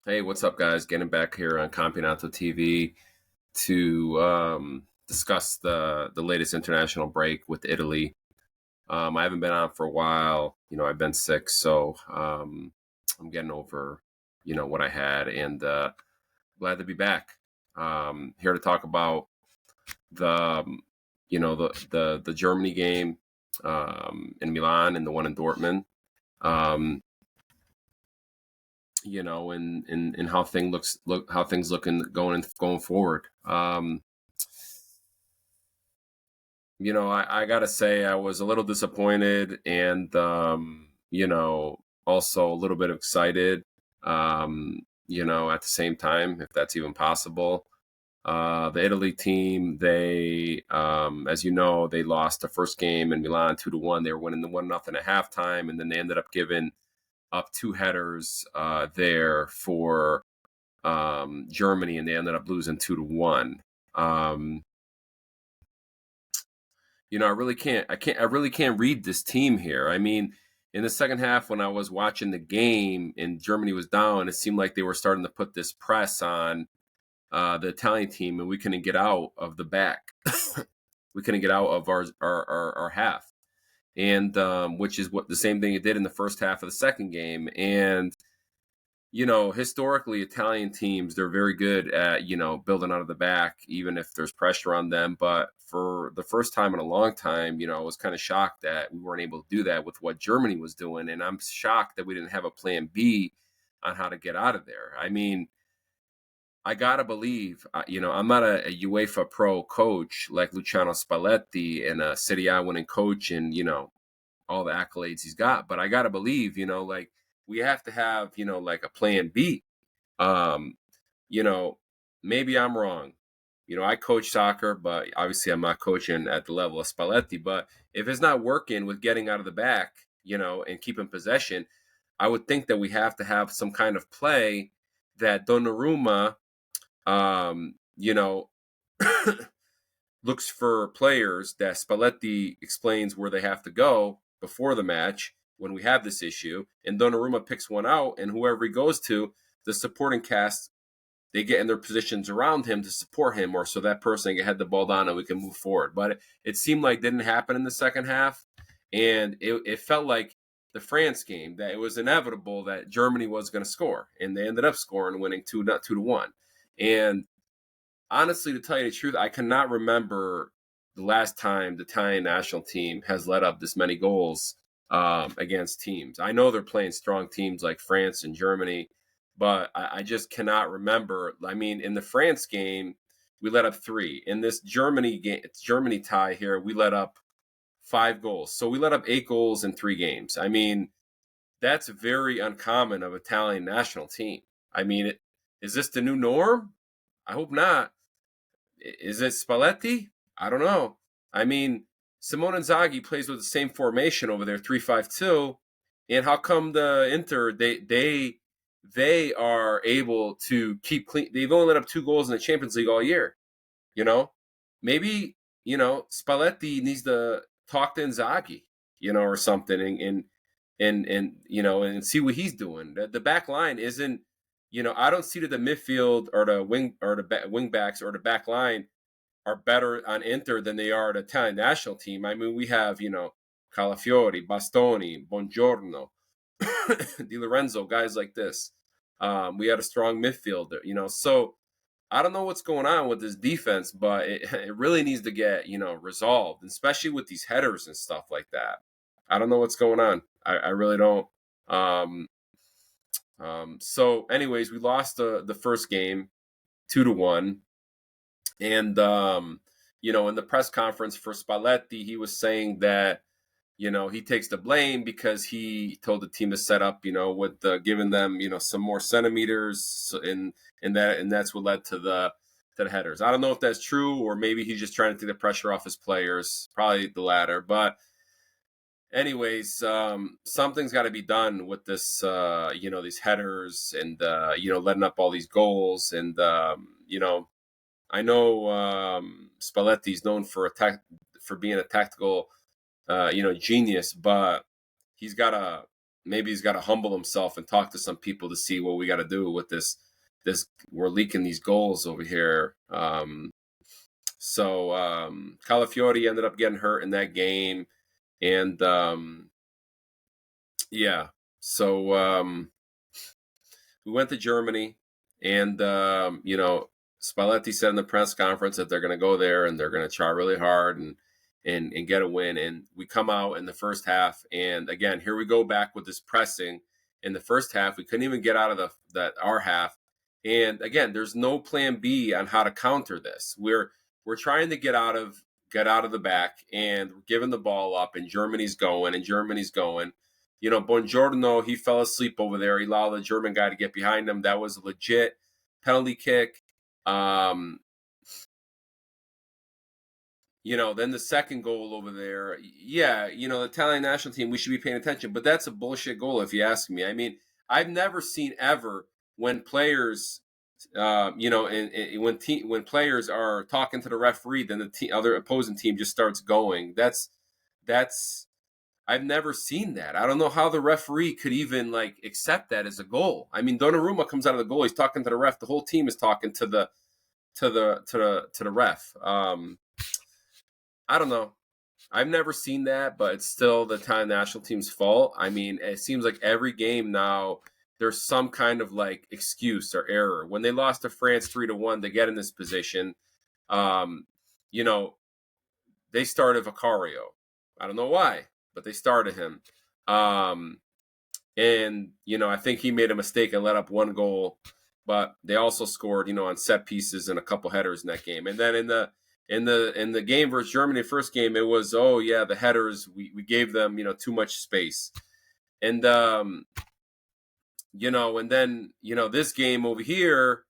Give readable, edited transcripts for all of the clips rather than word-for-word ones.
Hey, what's up, guys? Getting back here on Campionato TV to discuss the latest international break with Italy. I haven't been on for a while. I've been sick, so I'm getting over what I had, and glad to be back. Here to talk about the the Germany game in Milan and the one in Dortmund. Um, and how how things looking going forward. I gotta say I was a little disappointed and also a little bit excited. At the same time, if that's even possible. The Italy team, they, as you know, they lost the first game in Milan 2-1. They were winning the 1-0 at halftime, and then they ended up giving up two headers there for Germany, and they ended up losing 2-1. Um, I really can't read this team here. I mean, in the second half, when I was watching the game and Germany was down, it seemed like they were starting to put this press on the Italian team, and we couldn't get out of the back. We couldn't get out of our half, and which is what the same thing it did in the first half of the second game. And historically, Italian teams, they're very good at, building out of the back, even if there's pressure on them. But for the first time in a long time, I was kind of shocked that we weren't able to do that with what Germany was doing. And I'm shocked that we didn't have a plan B on how to get out of there. I mean, I gotta believe, I'm not a UEFA Pro coach like Luciano Spalletti and a Serie A winning coach, and all the accolades he's got. But I gotta believe, like we have to have, like a plan B. Um, you know, Maybe I'm wrong. I coach soccer, but obviously I'm not coaching at the level of Spalletti. But if it's not working with getting out of the back, and keeping possession, I would think that we have to have some kind of play that Donnarumma, um, you know, looks for players that Spalletti explains where they have to go before the match when we have this issue, and Donnarumma picks one out, and whoever he goes to, the supporting cast, they get in their positions around him to support him, or so that person can head the ball down and we can move forward. But it seemed like it didn't happen in the second half, and it felt like the France game that it was inevitable that Germany was going to score, and they ended up scoring, winning 2-1. And honestly, to tell you the truth, I cannot remember the last time the Italian national team has let up this many goals against teams. I know they're playing strong teams like France and Germany, but I just cannot remember. I mean, in the France game, we let up three. In this Germany game, it's Germany tie here, we let up 5 goals. So we let up 8 goals in 3 games. I mean, that's very uncommon of Italian national team. I mean, is this the new norm? I hope not. Is it Spalletti? I don't know. I mean, Simone Inzaghi plays with the same formation over there, 3-5-2. And how come the Inter they are able to keep clean? They've only let up 2 goals in the Champions League all year. You know, maybe Spalletti needs to talk to Inzaghi, or something, and see what he's doing. The back line isn't. I don't see that the midfield or the wing backs or the back line are better on Inter than they are at the Italian national team. I mean, we have, Calafiori, Bastoni, Bongiorno, Di Lorenzo, guys like this. We had a strong midfielder, so I don't know what's going on with this defense, but it really needs to get, resolved, especially with these headers and stuff like that. I don't know what's going on. I really don't. Um, so, anyways, we lost the first game 2-1. And in the press conference for Spalletti, he was saying that he takes the blame because he told the team to set up, with giving them some more centimeters, and that's what led to the headers. I don't know if that's true, or maybe he's just trying to take the pressure off his players. Probably the latter, but. Anyways, something's got to be done with this, these headers and, letting up all these goals. And, I know Spalletti's known for being a tactical, genius, but he's got to maybe he's got to humble himself and talk to some people to see what we got to do with this. We're leaking these goals over here. Calafiori ended up getting hurt in that game, and yeah, so we went to Germany, and Spalletti said in the press conference that they're going to go there and they're going to try really hard and get a win. And we come out in the first half, and again, here we go back with this pressing. In the first half, we couldn't even get out of our half. And again, there's no plan B on how to counter this. We're trying to get out of the back, and we're giving the ball up, and Germany's going. Buongiorno, he fell asleep over there. He allowed the German guy to get behind him. That was a legit penalty kick. Then the second goal over there, the Italian national team, we should be paying attention. But that's a bullshit goal, if you ask me. I mean, I've never seen ever when players, when players are talking to the referee, then the other opposing team just starts going. That's I've never seen that. I don't know how the referee could even accept that as a goal. I mean, Donnarumma comes out of the goal. He's talking to the ref. The whole team is talking to the ref. I don't know. I've never seen that, but it's still the Italian national team's fault. I mean, it seems like every game now there's some kind of excuse or error. When they lost to France 3-1 to get in this position, they started Vicario. I don't know why, but they started him. I think he made a mistake and let up one goal, but they also scored, on set pieces and a couple headers in that game. And then in the game versus Germany, first game, it was, the headers, we gave them, too much space. And, and then, this game over here,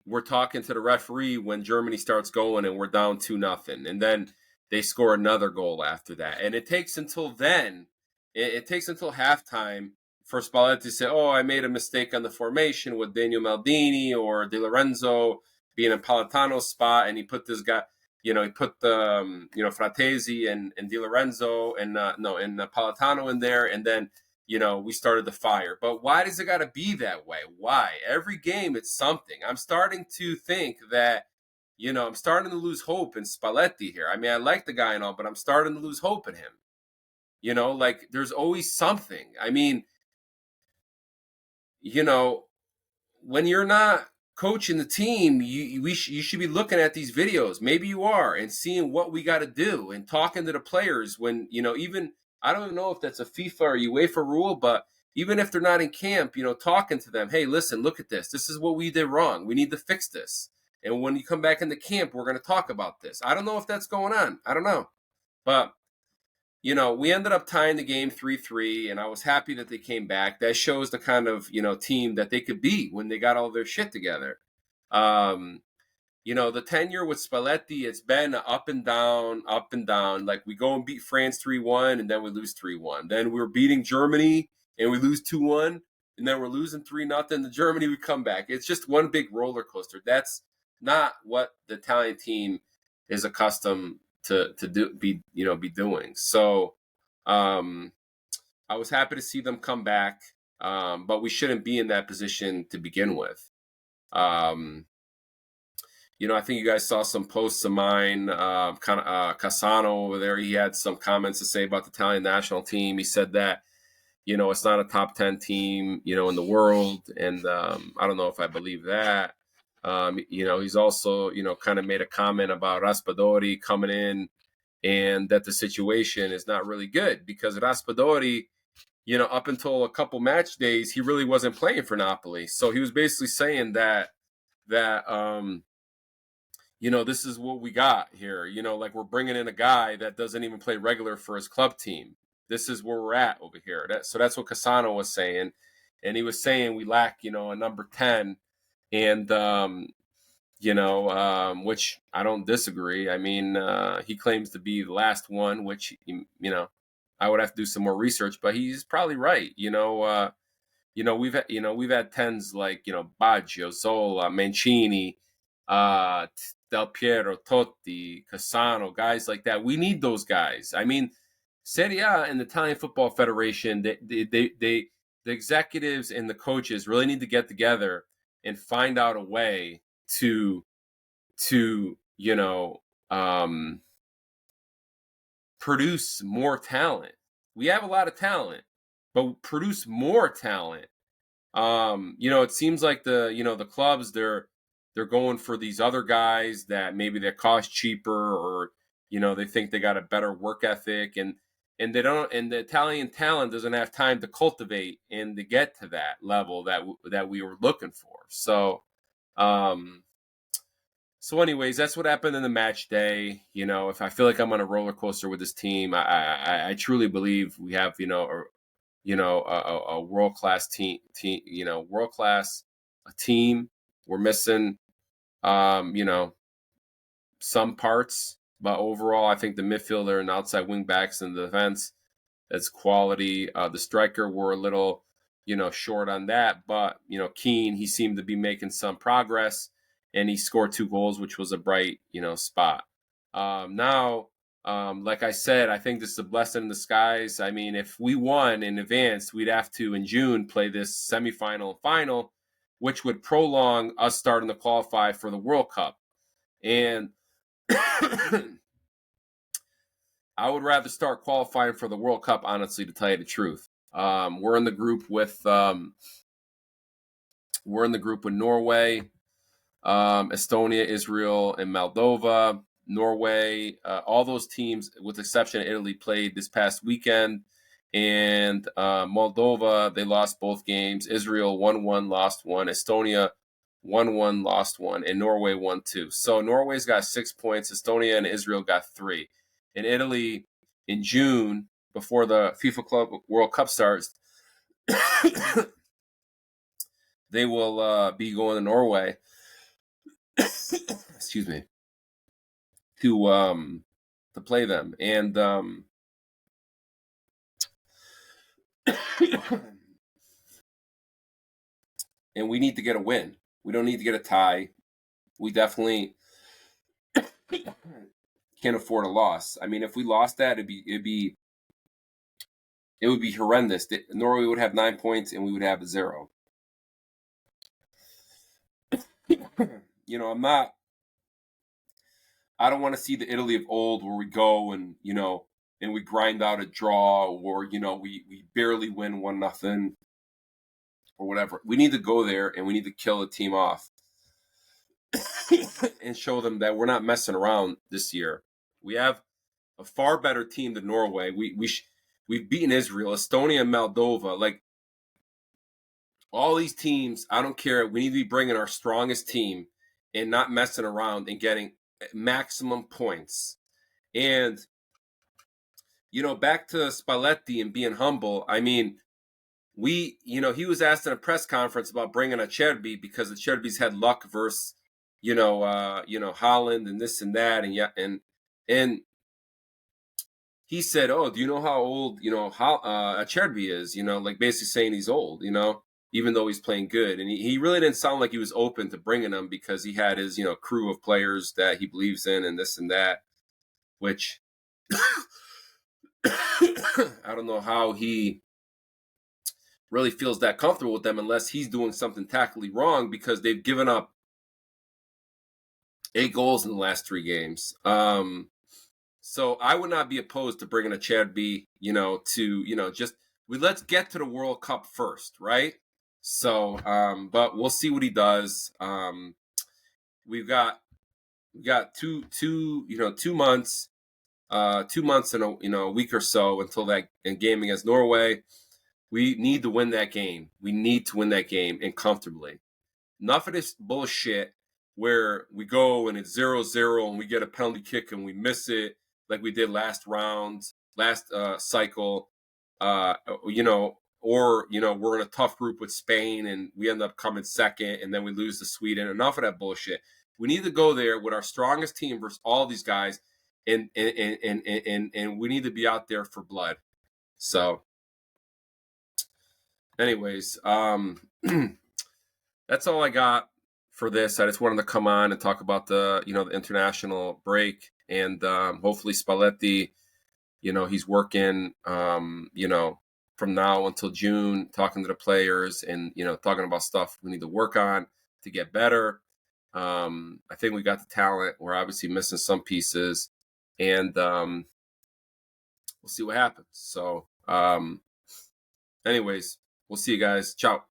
we're talking to the referee when Germany starts going and we're down 2-0. And then they score another goal after that. And it takes until then, it takes until halftime for Spalletti to say, I made a mistake on the formation with Daniel Maldini or Di Lorenzo being in Politano's spot. And he put this guy, he put the, Fratesi and Di Lorenzo and Politano in there. And then, we started the fire. But why does it got to be that way? Why? Every game, it's something. I'm starting to think that, I'm starting to lose hope in Spalletti here. I mean, I like the guy and all, but I'm starting to lose hope in him. There's always something. I mean, when you're not coaching the team, you should be looking at these videos. Maybe you are, and seeing what we got to do and talking to the players when, even, I don't know if that's a FIFA or UEFA rule, but even if they're not in camp, talking to them, hey, listen, look at this. This is what we did wrong. We need to fix this. And when you come back into camp, we're going to talk about this. I don't know if that's going on. I don't know. But, we ended up tying the game 3-3, and I was happy that they came back. That shows the kind of, team that they could be when they got all their shit together. The tenure with Spalletti, it's been up and down. Like, we go and beat France 3-1, and then we lose 3-1. Then we're beating Germany, and we lose 2-1, and then we're losing 3-0. The Germany, we come back. It's just one big roller coaster. That's not what the Italian team is accustomed to be doing. So, I was happy to see them come back, but we shouldn't be in that position to begin with. I think you guys saw some posts of mine, Cassano over there. He had some comments to say about the Italian national team. He said that, it's not a top 10 team, in the world. And I don't know if I believe that. He's also, kind of made a comment about Raspadori coming in and that the situation is not really good because Raspadori, up until a couple match days, he really wasn't playing for Napoli. So he was basically saying that this is what we got here. We're bringing in a guy that doesn't even play regular for his club team. This is where we're at over here. So that's what Cassano was saying. And he was saying we lack, a number 10. And, which I don't disagree. I mean, he claims to be the last one, which, I would have to do some more research, but he's probably right. We've had tens like, Baggio, Zola, Mancini, Del Piero, Totti, Cassano, guys like that. We need those guys. I mean, Serie A and the Italian Football Federation, the executives and the coaches really need to get together and find out a way to produce more talent. We have a lot of talent, but produce more talent. It seems like the clubs they're going for these other guys that maybe they cost cheaper, or they think they got a better work ethic, and they don't, and the Italian talent doesn't have time to cultivate and to get to that level that we were looking for. So anyways, that's what happened in the match day. If I feel like I'm on a roller coaster with this team, I truly believe we have a world class team. World class team. We're missing some parts, but overall, I think the midfielder and outside wing backs and the defense, that's quality. The striker, we're a little short on that, but Keane, he seemed to be making some progress, and he scored 2 goals, which was a bright spot. Now, like I said, I think this is a blessing in disguise. I mean, if we won in advance, we'd have to in June play this semifinal and final, which would prolong us starting to qualify for the World Cup. And I would rather start qualifying for the World Cup, honestly, to tell you the truth. We're in the group with Norway, Estonia, Israel, and Moldova. Norway, all those teams, with the exception of Italy, played this past weekend. And Moldova, they lost both games. Israel 1-1, lost 1. Estonia 1-1, lost 1. And Norway 1-2. So Norway's got 6 points. Estonia and Israel got 3. And Italy, in June, before the FIFA Club World Cup starts, they will be going to Norway. Excuse me. To play them. And and we need to get a win. We don't need to get a tie. We definitely can't afford a loss. I mean, if we lost that, it would be horrendous. Norway would have 9 points and we would have 0. I don't want to see the Italy of old where we go and we grind out a draw, or we barely win 1-0 or whatever. We need to go there and we need to kill the team off and show them that we're not messing around this year. We have a far better team than Norway. We've beaten Israel, Estonia, and Moldova. Like, all these teams, I don't care. We need to be bringing our strongest team and not messing around and getting maximum points. And back to Spalletti and being humble. I mean, he was asked in a press conference about bringing Azzurri because the Azzurri's had luck versus Holland and this and that, and he said, "Oh, do you know how old Azzurri is?" Like basically saying he's old, even though he's playing good. And he really didn't sound like he was open to bringing him because he had his crew of players that he believes in and this and that, which I don't know how he really feels that comfortable with them unless he's doing something tactically wrong, because they've given up 8 goals in the last 3 games. So I would not be opposed to bringing Azzurri, let's get to the World Cup first, right? So, but we'll see what he does. We've got 2 months, 2 months and a week or so until that game against Norway. We need to win that game. We need to win that game, and comfortably. Enough of this bullshit where we go and it's 0-0 and we get a penalty kick and we miss it like we did last cycle. Or we're in a tough group with Spain and we end up coming second and then we lose to Sweden. Enough of that bullshit. We need to go there with our strongest team versus all these guys, and we need to be out there for blood. So, anyways, that's all I got for this. I just wanted to come on and talk about the international break, and hopefully Spalletti, he's working, from now until June, talking to the players and, talking about stuff we need to work on to get better. I think we got the talent. We're obviously missing some pieces, and we'll see what happens. So, anyways, we'll see you guys. Ciao.